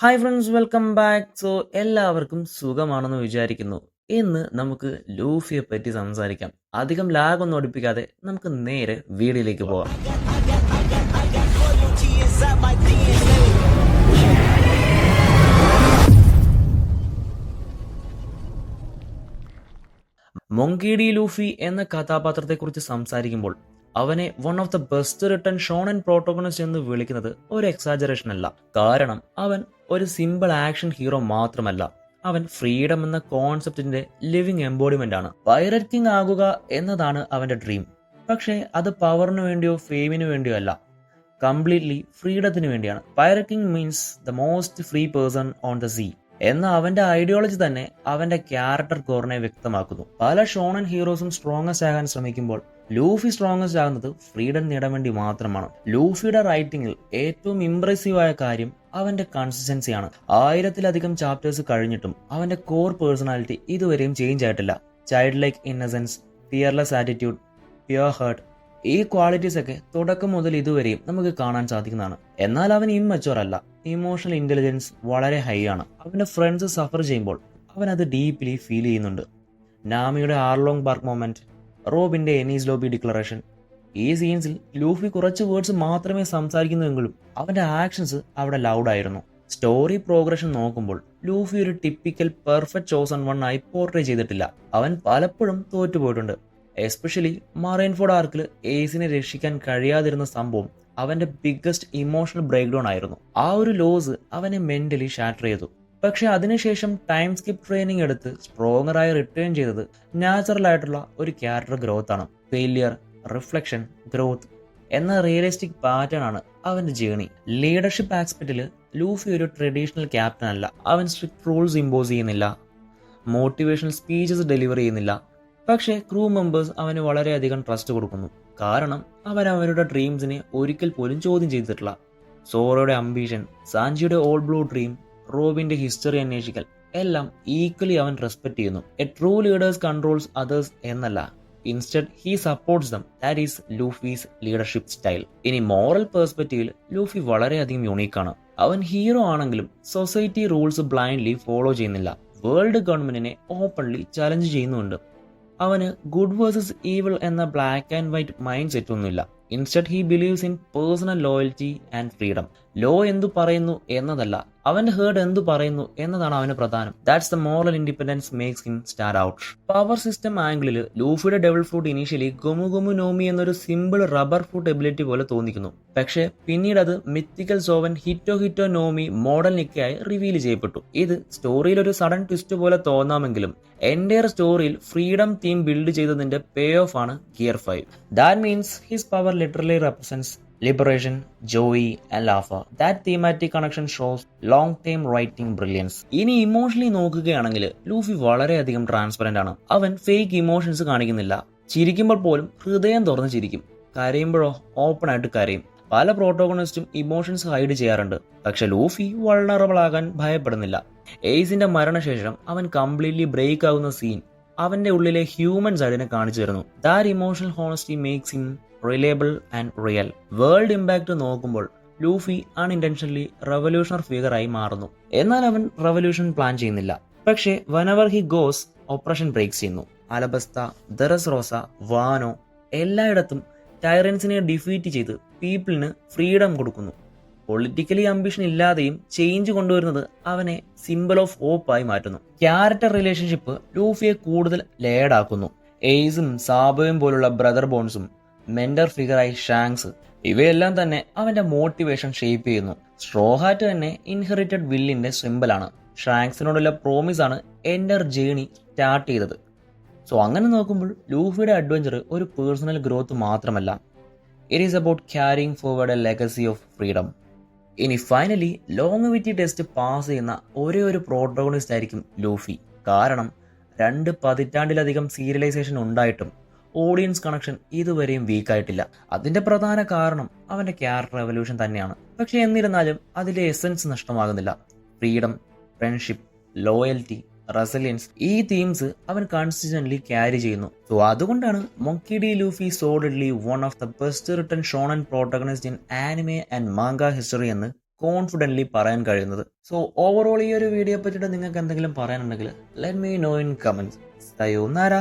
Hi friends, welcome back. എല്ലാവർക്കും സുഖമാണെന്ന് വിചാരിക്കുന്നു. ഇന്ന് നമുക്ക് ലൂഫിയെ പറ്റി സംസാരിക്കാം. അധികം ലാഗ് ഒന്നും അടുപ്പിക്കാതെ നമുക്ക് നേരെ വീഡിയോയിലേക്ക് പോകാം. മൊങ്കി ഡി ലൂഫി എന്ന കഥാപാത്രത്തെക്കുറിച്ച് സംസാരിക്കുമ്പോൾ അവനെ one of the best written shonen protagonist എന്ന് വിളിക്കുന്നത് ഒരു എക്സാജറേഷൻ അല്ല. കാരണം അവൻ ഒരു സിമ്പിൾ ആക്ഷൻ ഹീറോ മാത്രമല്ല, അവൻ ഫ്രീഡം എന്ന കോൺസെപ്റ്റിന്റെ ലിവിങ് എംബോഡിമെന്റ് ആണ്. പൈററ്റ് കിങ് ആകുക എന്നതാണ് അവന്റെ ഡ്രീം. പക്ഷേ അത് പവറിന് വേണ്ടിയോ ഫെയിമിന് വേണ്ടിയോ അല്ല, കംപ്ലീറ്റ്ലി ഫ്രീഡത്തിന് വേണ്ടിയാണ്. Pirate king means the most free person on the sea എന്ന അവന്റെ ഐഡിയോളജി തന്നെ അവന്റെ ക്യാരക്ടർ കോറിനെ വ്യക്തമാക്കുന്നു. പല ഷോണൻ ഹീറോസും സ്ട്രോങ്ങസ്റ്റ് ആകാൻ ശ്രമിക്കുമ്പോൾ ലൂഫി സ്ട്രോങ്ങസ്റ്റ് ആകുന്നത് ഫ്രീഡം നേടാൻ വേണ്ടി മാത്രമാണ്. ലൂഫിയുടെ റൈറ്റിംഗിൽ ഏറ്റവും ഇംപ്രസീവ് ആയ കാര്യം അവന്റെ കൺസിസ്റ്റൻസിയാണ്. 1000-ലധികം ചാപ്റ്റേഴ്സ് കഴിഞ്ഞിട്ടും അവന്റെ കോർ പേഴ്സണാലിറ്റി ഇതുവരെയും ചേഞ്ച് ആയിട്ടില്ല. Child like innocence, fearless attitude, pure heart, ഈ ക്വാളിറ്റീസ് ഒക്കെ തുടക്കം മുതൽ ഇതുവരെയും നമുക്ക് കാണാൻ സാധിക്കുന്നതാണ്. എന്നാൽ അവൻ ഇമ്മച്ചുവർ അല്ല. ഇമോഷണൽ ഇന്റലിജൻസ് വളരെ ഹൈ ആണ്. അവന്റെ ഫ്രണ്ട്സ് സഫർ ചെയ്യുമ്പോൾ അവൻ അത് ഡീപ്ലി ഫീൽ ചെയ്യുന്നുണ്ട്. നാമിയുടെ ആർലോങ് പാർക്ക് മൊമെന്റ്, റോബിന്റെ എനിസ് ലോബി ഡിക്ലറേഷൻ, ഈ സീൻസിൽ ലൂഫി കുറച്ച് വേർഡ്സ് മാത്രമേ സംസാരിക്കുന്നുവെങ്കിലും അവന്റെ ആക്ഷൻസ് അവിടെ ലൗഡ് ആയിരുന്നു. സ്റ്റോറി പ്രോഗ്രഷൻ നോക്കുമ്പോൾ ലൂഫി ഒരു ടിപ്പിക്കൽ പെർഫെക്റ്റ് ചോസൺ വൺ ആയി പോർട്രേ ചെയ്തിട്ടില്ല. അവൻ പലപ്പോഴും തോറ്റുപോയിട്ടുണ്ട്. എസ്പെഷ്യലി മറൈൻഫോർഡ് ആർക്കിൽ ഏസിനെ രക്ഷിക്കാൻ കഴിയാതിരുന്ന സംഭവം അവന്റെ ബിഗ്ഗസ്റ്റ് ഇമോഷണൽ ബ്രേക്ക് ഡൗൺ ആയിരുന്നു. ആ ഒരു ലോസ് അവനെ മെന്റലി ഷാറ്റർ ചെയ്തു. പക്ഷെ അതിനുശേഷം ടൈം സ്കിപ്പ് ട്രെയിനിങ് എടുത്ത് സ്ട്രോങ്ങറായി റിട്ടേൺ ചെയ്തത് നാച്ചുറൽ ആയിട്ടുള്ള ഒരു ക്യാരക്ടർ ഗ്രോത്ത് ആണ്. ഫെയിലിയർ, റിഫ്ലക്ഷൻ, ഗ്രോത്ത് എന്ന റിയലിസ്റ്റിക് പാറ്റേൺ ആണ് അവന്റെ ജേണി. ലീഡർഷിപ്പ് ആസ്പെക്റ്റിൽ ലൂഫി ഒരു ട്രഡീഷണൽ ക്യാപ്റ്റൻ അല്ല. അവൻ സ്ട്രിക്ട് റൂൾസ് ഇമ്പോസ് ചെയ്യുന്നില്ല, മോട്ടിവേഷണൽ സ്പീച്ചസ് ഡെലിവർ ചെയ്യുന്നില്ല. പക്ഷേ ക്രൂ മെമ്പേഴ്സ് അവന് വളരെയധികം ട്രസ്റ്റ് കൊടുക്കുന്നു. കാരണം അവൻ അവരുടെ ഡ്രീംസിനെ ഒരിക്കൽ പോലും ചോദ്യം ചെയ്തിട്ടില്ല. സോറോയുടെ അംബീഷൻ, സാൻജിയുടെ ഓൾ ബ്ലൂ ഡ്രീം, റോബിന്റെ ഹിസ്റ്ററി അന്വേഷിക്കൽ എല്ലാം ഈക്വലി അവൻ റെസ്പെക്ട് ചെയ്യുന്നു. A true leaders controls others എന്നല്ല, instead he supports them. That is Luffy's leadership style. ഇനി മോറൽ പെർസ്പെക്റ്റീവിൽ ലൂഫി വളരെയധികം യൂണീക്കാണ്. അവൻ ഹീറോ ആണെങ്കിലും സൊസൈറ്റി റൂൾസ് ബ്ലൈൻഡ്ലി ഫോളോ ചെയ്യുന്നില്ല. വേൾഡ് ഗവൺമെന്റിനെ ഓപ്പൺലി ചലഞ്ച് ചെയ്യുന്നുണ്ട്. അവന് ഗുഡ് വേഴ്സസ് ഈവിൾ എന്ന black and white mindset ഒന്നുമില്ല. Instead he believes in personal loyalty and freedom. Law എന്തു പറയുന്നു എന്നതല്ല, അവന്റെ ഹേർഡ് എന്തു പറയുന്നു എന്നതാണ് അവന് പ്രധാനം. That's the moral independence makes him stand out. Power system ആംഗിളിൽ ലൂഫിയുടെ ഡെവിൾ ഫ്രൂട്ട് ഇനീഷ്യലി ഗുമു ഗുമു നോമി എന്നൊരു സിമ്പിൾ റബ്ബർ ഫ്രൂട്ട് എബിലിറ്റി പോലെ തോന്നിക്കുന്നു. പക്ഷേ പിന്നീട് അത് mythical Sovan ഹിറ്റോ ഹിറ്റോ Naomi model നിക്കയായി reveal ചെയ്യപ്പെട്ടു. ഇത് സ്റ്റോറിയിൽ ഒരു സഡൻ ട്വിസ്റ്റ് പോലെ തോന്നാമെങ്കിലും എൻറ്റയർ സ്റ്റോറിയിൽ ഫ്രീഡം തീം ബിൽഡ് ചെയ്തതിന്റെ പേ ഓഫ് ആണ് gear 5. That means his power literally represents liberation, joy and laughter. That thematic connection shows long-term writing brilliance. ഇനി ഇമോഷണലി നോക്കുകയാണെങ്കിൽ ലൂഫി വളരെയധികം transparent ആണ്. അവൻ ഫേക്ക് ഇമോഷൻസ് കാണിക്കുന്നില്ല. ചിരിക്കുമ്പോൾ പോലും ഹൃദയം തുറന്ന് ചിരിക്കും. കരയുമ്പോഴോ ഓപ്പൺ ആയിട്ട് കരയും. പല പ്രോട്ടോഗണിസ്റ്റും ഇമോഷൻസ് ഹൈഡ് ചെയ്യാറുണ്ട്. പക്ഷെ ലൂഫി വൾണറബിൾ ആകാൻ ഭയപ്പെടുന്നില്ല. എയ്സിന്റെ മരണശേഷം അവൻ കംപ്ലീറ്റ്ലി ബ്രേക്ക് ആകുന്ന സീൻ അവന്റെ ഉള്ളിലെ ഹ്യൂമൻ സൈഡിനെ കാണിച്ചു തരുന്നു. That emotional honesty makes him reliable and real. World impact നോക്കുമ്പോൾ ലൂഫി അൺഇന്റൻഷനലി റെവല്യൂഷണർ ഫിഗറായി മാറുന്നു. എന്നാൽ അവൻ റെവല്യൂഷൻ പ്ലാൻ ചെയ്യുന്നില്ല. പക്ഷേ വനെവർ ഹി ഗോസ്, ഓപ്പറേഷൻ ബ്രേക്സ് ചെയ്യുന്നു. അലബസ്ത, ദറസ് റോസ, വാനോ എല്ലായിടത്തും ടൈറൻസിനെ ഡിഫീറ്റ് ചെയ്ത് പീപ്പിളിന് ഫ്രീഡം കൊടുക്കുന്നു. പൊളിറ്റിക്കലി അംബിഷൻ ഇല്ലാതെയും ചേഞ്ച് കൊണ്ടുവരുന്നത് അവനെ സിമ്പിൾ ഓഫ് ഹോപ്പ് ആയി മാറ്റുന്നു. ക്യാരക്ടർ റിലേഷൻഷിപ്പ് ലൂഫിയെ കൂടുതൽ ലേഡ് ആക്കുന്നു. എയ്സും സാബോയും പോലുള്ള ബ്രദർ ബോൺസും മെന്റർ ഫിഗറായി ഷാങ്സ്, ഇവയെല്ലാം തന്നെ അവന്റെ മോട്ടിവേഷൻ ഷേപ്പ് ചെയ്യുന്നു. സ്ട്രോഹാറ്റ് തന്നെ ഇൻഹെറിറ്റഡ് വില്ലിന്റെ സിമ്പിളാണ്. ഷാങ്സിനോടുള്ള പ്രോമിസ് ആണ് എൻറ്റർ ജേണി സ്റ്റാർട്ട് ചെയ്തത്. അങ്ങനെ നോക്കുമ്പോൾ ലൂഫിയുടെ അഡ്വഞ്ചർ ഒരു പേഴ്സണൽ ഗ്രോത്ത് മാത്രമല്ല, it is about carrying forward A legacy of freedom. ഇനി ഫൈനലി ലോങ്വിറ്റി ടെസ്റ്റ് പാസ് ചെയ്യുന്ന ഒരേ ഒരു പ്രോട്ടോഗണിസ്റ്റ് ആയിരിക്കും ലൂഫി. കാരണം 2 പതിറ്റാണ്ടിലധികം സീരിയലൈസേഷൻ ഉണ്ടായിട്ടും ഓഡിയൻസ് കണക്ഷൻ ഇതുവരെയും വീക്കായിട്ടില്ല. അതിന്റെ പ്രധാന കാരണം അവന്റെ ക്യാരക്ടർ എവല്യൂഷൻ തന്നെയാണ്. പക്ഷെ എന്നിരുന്നാലും അതിലെ എസൻസ് നഷ്ടമാകുന്നില്ല. ഫ്രീഡം, ഫ്രണ്ട്ഷിപ്പ്, ലോയൽറ്റി, റെസിലിയൻസ്, ഈ തീംസ് അവൻ കൺസിസ്റ്റന്റ്ലി ക്യാരി ചെയ്യുന്നു. അതുകൊണ്ടാണ് Monkey D Luffy solidly one of the best written shonen protagonist in anime and manga history എന്ന് കോൺഫിഡൻ്റ്ലി പറയാൻ കഴിയുന്നത്. സോ ഓവറോൾ ഈ ഒരു വീഡിയോ പറ്റിയിട്ട് നിങ്ങൾക്ക് എന്തെങ്കിലും പറയാനുണ്ടെങ്കിൽ let me know in comments. Sayonara.